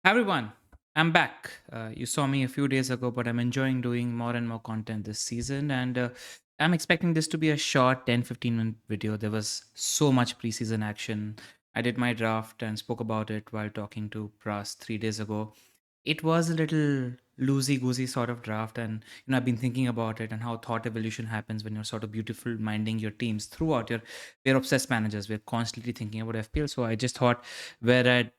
Everyone, I'm back. You saw me a few days ago, but I'm enjoying doing more and more content this season. And I'm expecting this to be a short 10-15 minute video. There was so much preseason action. I did my draft and spoke about it while talking to Pras 3 days ago. It was a little loosey goosey sort of draft. And, I've been thinking about it and how thought evolution happens when you're sort of beautiful minding your teams throughout we're obsessed managers. We're constantly thinking about FPL. So I just thought where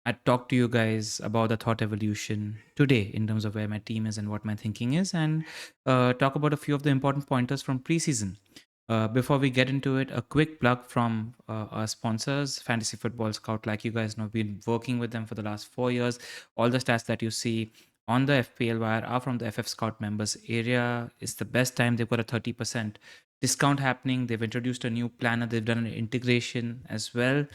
I'd talk to you guys about the thought evolution today in terms of where my team is and what my thinking is, and talk about a few of the important pointers from preseason. Before we get into it, a quick plug from our sponsors, Fantasy Football Scout. Like you guys know, we've been working with them for the last 4 years. All the stats that you see on the FPL Wire are from the FF Scout members area. It's the best time. They've got a 30% discount happening. They've introduced a new planner. They've done an integration as well.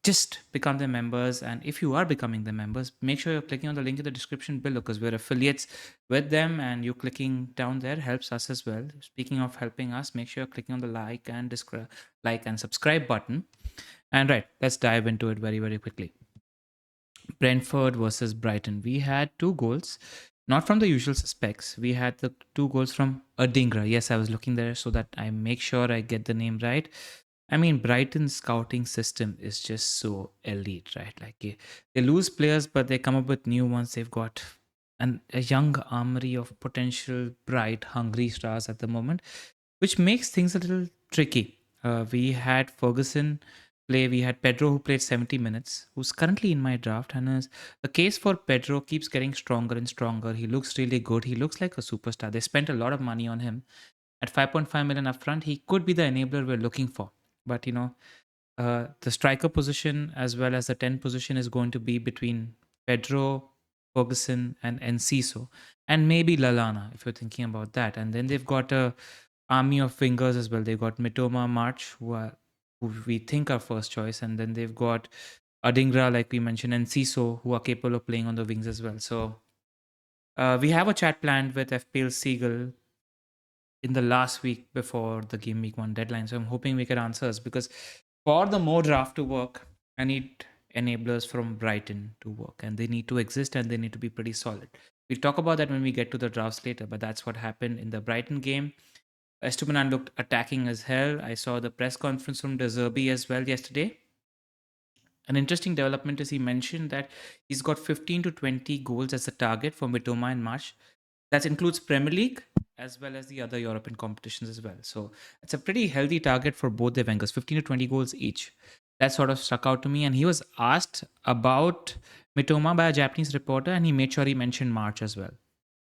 Just become their members, and if you are becoming their members, make sure you're clicking on the link in the description below because we're affiliates with them, and you clicking down there helps us as well. Speaking of helping us, make sure you're clicking on the like and subscribe button. And right, let's dive into it very quickly. Brentford versus Brighton. We had two goals, not from the usual suspects. We had the two goals from Adingra. Yes, I was looking there so that I make sure I get the name right. I mean, Brighton's scouting system is just so elite, right? Like they lose players, but they come up with new ones. They've got a young armory of potential bright, hungry stars at the moment, which makes things a little tricky. We had Ferguson play. We had Pedro who played 70 minutes, who's currently in my draft. And the case for Pedro keeps getting stronger and stronger. He looks really good. He looks like a superstar. They spent a lot of money on him. At 5.5 million upfront, he could be the enabler we're looking for. But the striker position as well as the 10 position is going to be between Pedro, Ferguson, and Enciso, and maybe Lalana if you're thinking about that. And then they've got a army of wingers as well. They've got Mitoma, March, who we think are first choice, and then they've got Adingra, like we mentioned, and Ciso, who are capable of playing on the wings as well. So we have a chat planned with FPL Seagull in the last week before the game week 1 deadline. So I'm hoping we get answers because for the more draft to work, I need enablers from Brighton to work, and they need to exist and they need to be pretty solid. We'll talk about that when we get to the drafts later, but that's what happened in the Brighton game. Estupinan looked attacking as hell. I saw the press conference from De Zerbi as well yesterday. An interesting development is he mentioned that he's got 15 to 20 goals as a target for Mitoma in March. That includes Premier League as well as the other European competitions as well. So it's a pretty healthy target for both the Wengers, 15 to 20 goals each. That sort of stuck out to me. And he was asked about Mitoma by a Japanese reporter, and he made sure he mentioned March as well.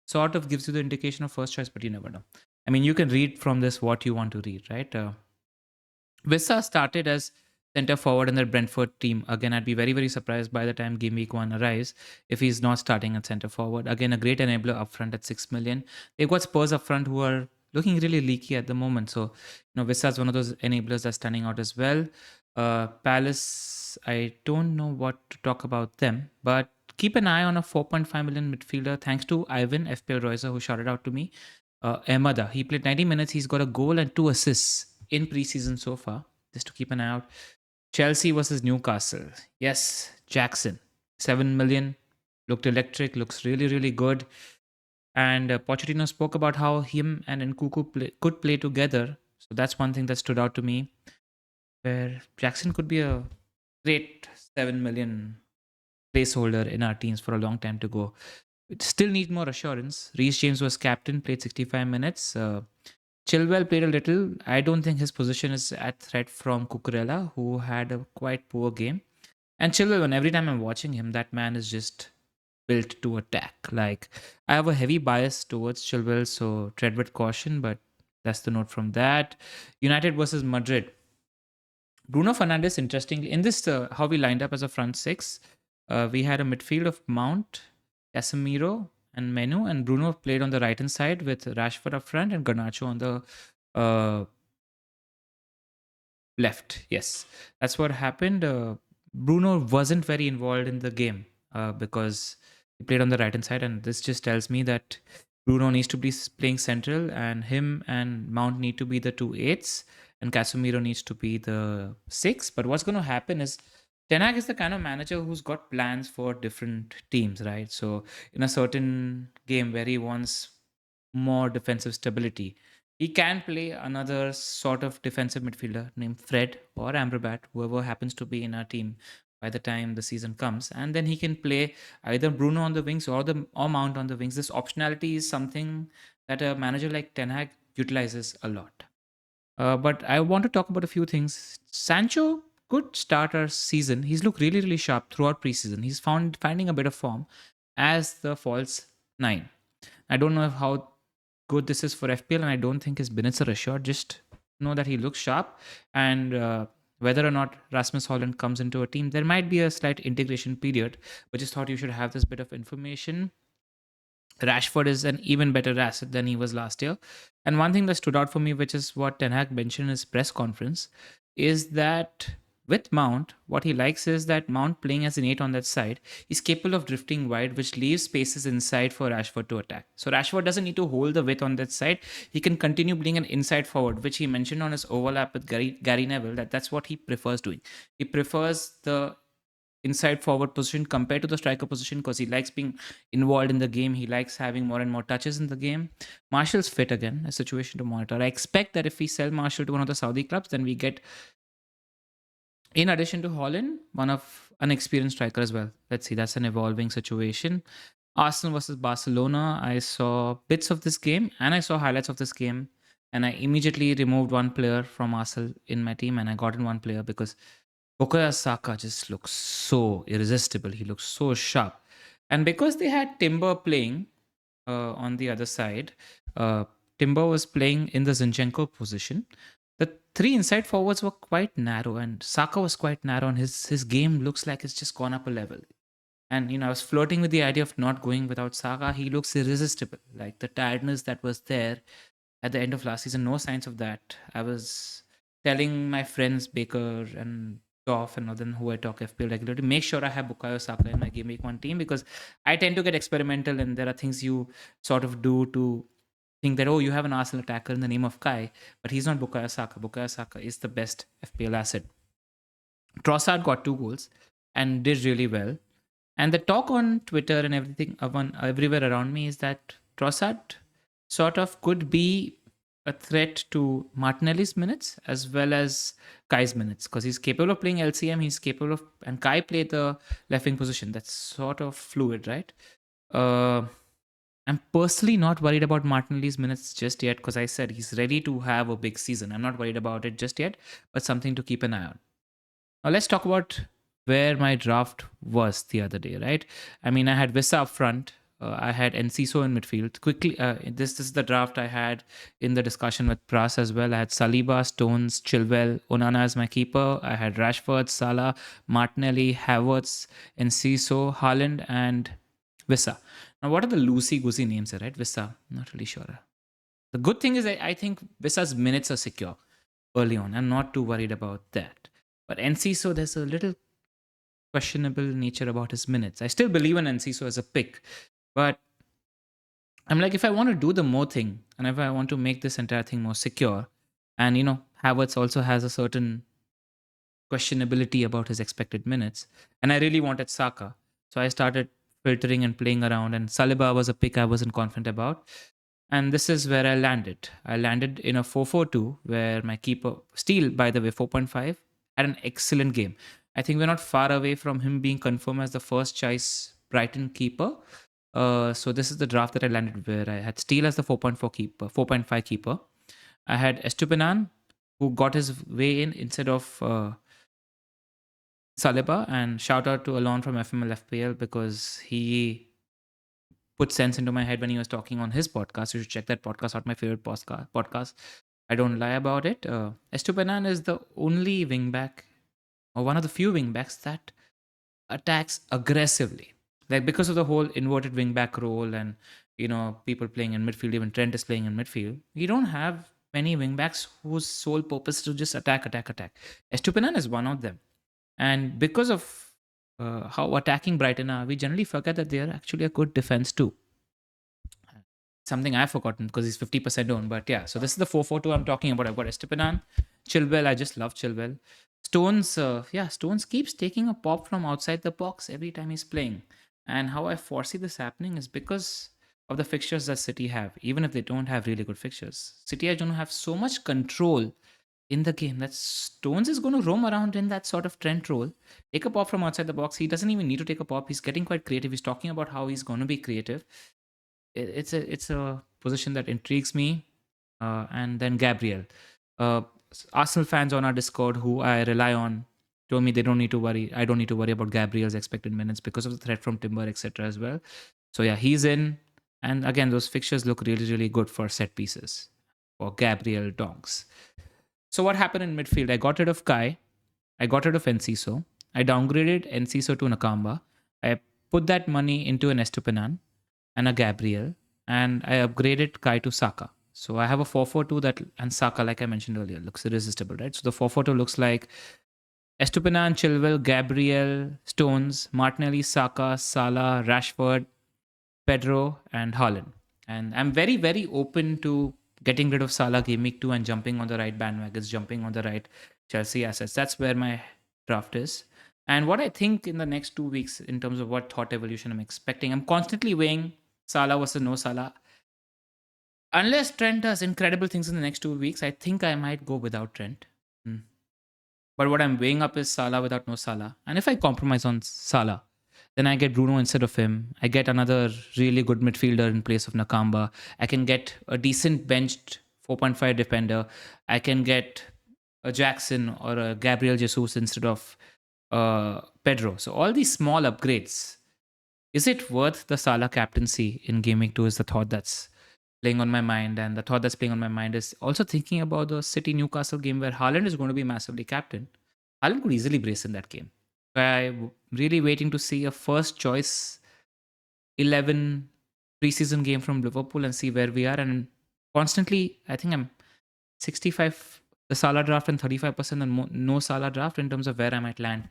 Sort of gives you the indication of first choice, but you never know. I mean, you can read from this what you want to read, right? Wissa started as center forward in the Brentford team. Again, I'd be very surprised by the time game week 1 arrives if he's not starting at center forward. Again, a great enabler up front at 6 million. They've got Spurs up front who are looking really leaky at the moment. So, Wissa is one of those enablers that's standing out as well. Palace, I don't know what to talk about them, but keep an eye on a 4.5 million midfielder. Thanks to Ivan, FPL Roycer, who shouted out to me. Emada, he played 90 minutes. He's got a goal and 2 assists in preseason so far, just to keep an eye out. Chelsea versus Newcastle. Yes, Jackson, 7 million. Looked electric, looks really good. And Pochettino spoke about how him and Nkunku could play together. So that's one thing that stood out to me, where Jackson could be a great 7 million placeholder in our teams for a long time to go. It still needs more assurance. Reece James was captain, played 65 minutes. Chilwell played a little. I don't think his position is at threat from Cucurella, who had a quite poor game. And Chilwell, when every time I'm watching him, that man is just built to attack. Like, I have a heavy bias towards Chilwell, so tread with caution, but that's the note from that. United versus Madrid. Bruno Fernandes, interestingly, in this, how we lined up as a front six, we had a midfield of Mount, Casemiro, and Menu, and Bruno played on the right hand side with Rashford up front and Garnacho on the left. Yes, that's what happened. Bruno wasn't very involved in the game because he played on the right hand side, and this just tells me that Bruno needs to be playing central, and him and Mount need to be the 2 8s, and Casemiro needs to be the 6. But what's going to happen is Ten Hag is the kind of manager who's got plans for different teams, right? So in a certain game where he wants more defensive stability, he can play another sort of defensive midfielder named Fred or Amrabat, whoever happens to be in our team by the time the season comes, and then he can play either Bruno on the wings or Mount on the wings. This optionality is something that a manager like Ten Hag utilizes a lot. But I want to talk about a few things. Sancho could start our season. He's looked really, really sharp throughout preseason. He's finding a bit of form as the false nine. I don't know how good this is for FPL, and I don't think his minutes are assured. Just know that he looks sharp, and whether or not Rasmus Holland comes into a team, there might be a slight integration period. But just thought you should have this bit of information. Rashford is an even better asset than he was last year. And one thing that stood out for me, which is what Ten Hag mentioned in his press conference, is that with Mount, what he likes is that Mount playing as an 8 on that side is capable of drifting wide, which leaves spaces inside for Rashford to attack. So Rashford doesn't need to hold the width on that side. He can continue being an inside forward, which he mentioned on his overlap with Gary Neville, that's what he prefers doing. He prefers the inside forward position compared to the striker position because he likes being involved in the game. He likes having more and more touches in the game. Marshall's fit again, a situation to monitor. I expect that if we sell Marshall to one of the Saudi clubs, then we get, in addition to Holland, one of unexperienced striker as well. Let's see, that's an evolving situation. Arsenal versus Barcelona. I saw bits of this game and I saw highlights of this game. And I immediately removed one player from Arsenal in my team and I got in one player because Bukayo Saka just looks so irresistible. He looks so sharp. And because they had Timber playing on the other side, uh, Timber was playing in the Zinchenko position. The three inside forwards were quite narrow, and Saka was quite narrow, and his game looks like it's just gone up a level. And I was flirting with the idea of not going without Saka. He looks irresistible. Like the tiredness that was there at the end of last season, no signs of that. I was telling my friends Baker and Goff and then who I talk FPL regularly, make sure I have Bukayo Saka in my game week one team because I tend to get experimental and there are things you sort of do to think that, oh, you have an Arsenal attacker in the name of Kai, but he's not Bukayo Saka. Bukayo Saka is the best FPL asset. Trossard got 2 goals and did really well. And the talk on Twitter and everything, everywhere around me is that Trossard sort of could be a threat to Martinelli's minutes as well as Kai's minutes because he's capable of playing LCM. He's capable of, and Kai played the left wing position. That's sort of fluid, right? I'm personally not worried about Martinelli's minutes just yet because I said he's ready to have a big season. I'm not worried about it just yet, but something to keep an eye on. Now let's talk about where my draft was the other day, right? I mean, I had Vissa up front. I had Enciso in midfield. Quickly, this is the draft I had in the discussion with Pras as well. I had Saliba, Stones, Chilwell, Onana as my keeper. I had Rashford, Salah, Martinelli, Havertz, Enciso, Haaland, and Vissa. Now, what are the loosey-goosey names here, right? Vissa, not really sure. The good thing is I think Vissa's minutes are secure early on. I'm not too worried about that. But Enciso, there's a little questionable nature about his minutes. I still believe in Enciso as a pick, but I'm like, if I want to do the more thing and if I want to make this entire thing more secure, and Havertz also has a certain questionability about his expected minutes, and I really wanted Saka, so I started filtering and playing around, and Saliba was a pick I wasn't confident about. And this is where I landed. I landed in a 4-4-2 where my keeper, Steele, by the way, 4.5, had an excellent game. I think we're not far away from him being confirmed as the first choice Brighton keeper. So this is the draft that I landed where I had Steele as the 4.4 keeper, 4.5 keeper. I had Estupinan, who got his way in instead of Saliba. And shout out to Alon from FML FPL because he put sense into my head when he was talking on his podcast. You should check that podcast out. My favorite podcast. I don't lie about it. Estupinan is the only wingback or one of the few wingbacks that attacks aggressively. Like because of the whole inverted wingback role and people playing in midfield, even Trent is playing in midfield. You don't have many wingbacks whose sole purpose is to just attack. Estupinan is one of them, and because of how attacking Brighton are, we generally forget that they are actually a good defense too. Something I've forgotten because he's 50% owned. But yeah, so this is the 4-4-2 I'm talking about. I've got Estupinan, Chilwell. I just love Chilwell. Stones keeps taking a pop from outside the box every time he's playing. And how I foresee this happening is because of the fixtures that City have, even if they don't have really good fixtures. City are going to have so much control in the game that Stones is going to roam around in that sort of Trent role, take a pop from outside the box. He doesn't even need to take a pop. He's getting quite creative. He's talking about how he's going to be creative. It's a position that intrigues me. And then Gabriel. Uh, Arsenal fans on our Discord who I rely on told me they don't need to worry. I don't need to worry about Gabriel's expected minutes because of the threat from Timber, etc. as well. So yeah, he's in. And again, those fixtures look really, really good for set pieces for Gabriel Donks. So what happened in midfield? I got rid of Kai. I got rid of Enciso. I downgraded Enciso to Nakamba. I put that money into an Estupinan and a Gabriel, and I upgraded Kai to Saka. So I have a 4-4-2 that, and Saka, like I mentioned earlier, looks irresistible, right? So the 4-4-2 looks like Estupinan, Chilwell, Gabriel, Stones, Martinelli, Saka, Salah, Rashford, Pedro, and Haaland. And I'm very, very open to getting rid of Salah Gameweek 2 and jumping on the right bandwagons, jumping on the right Chelsea assets. That's where my draft is. And what I think in the next 2 weeks, in terms of what thought evolution I'm expecting, I'm constantly weighing Salah versus no Salah. Unless Trent does incredible things in the next 2 weeks, I think I might go without Trent. But what I'm weighing up is Salah without no Salah. And if I compromise on Salah, then I get Bruno instead of him. I get another really good midfielder in place of Nakamba. I can get a decent benched 4.5 defender. I can get a Jackson or a Gabriel Jesus instead of Pedro. So all these small upgrades. Is it worth the Salah captaincy in Game Week 2 is the thought that's playing on my mind. And the thought that's playing on my mind is also thinking about the City Newcastle game where Haaland is going to be massively captain. Haaland could easily brace in that game. I'm really waiting to see a first choice 11 preseason game from Liverpool and see where we are. And constantly, I think I'm 65 the Salah draft and 35% and no Salah draft in terms of where I might land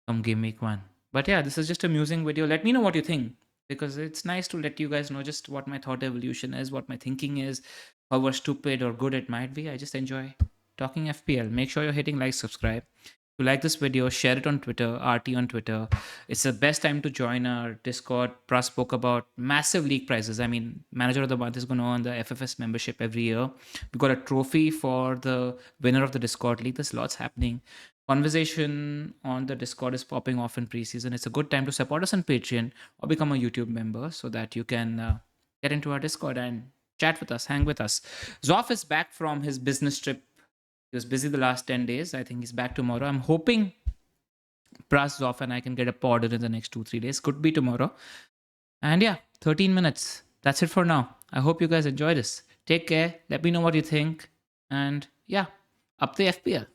from game week 1. But yeah, this is just a musing video. Let me know what you think, because it's nice to let you guys know just what my thought evolution is, what my thinking is, however stupid or good it might be. I just enjoy talking FPL. Make sure you're hitting like, subscribe. If you like this video, share it on Twitter, RT on Twitter. It's the best time to join our Discord. Pras spoke about massive league prizes. I mean, Manager of the Month is going to earn the FFS membership every year. We got a trophy for the winner of the Discord League. There's lots happening. Conversation on the Discord is popping off in preseason. It's a good time to support us on Patreon or become a YouTube member so that you can get into our Discord and chat with us, hang with us. Zoff is back from his business trip. He was busy the last 10 days. I think he's back tomorrow. I'm hoping Pras, Zoff, and I can get a pod in the next 2-3 days. Could be tomorrow. And yeah, 13 minutes. That's it for now. I hope you guys enjoy this. Take care. Let me know what you think. And yeah, up the FPL.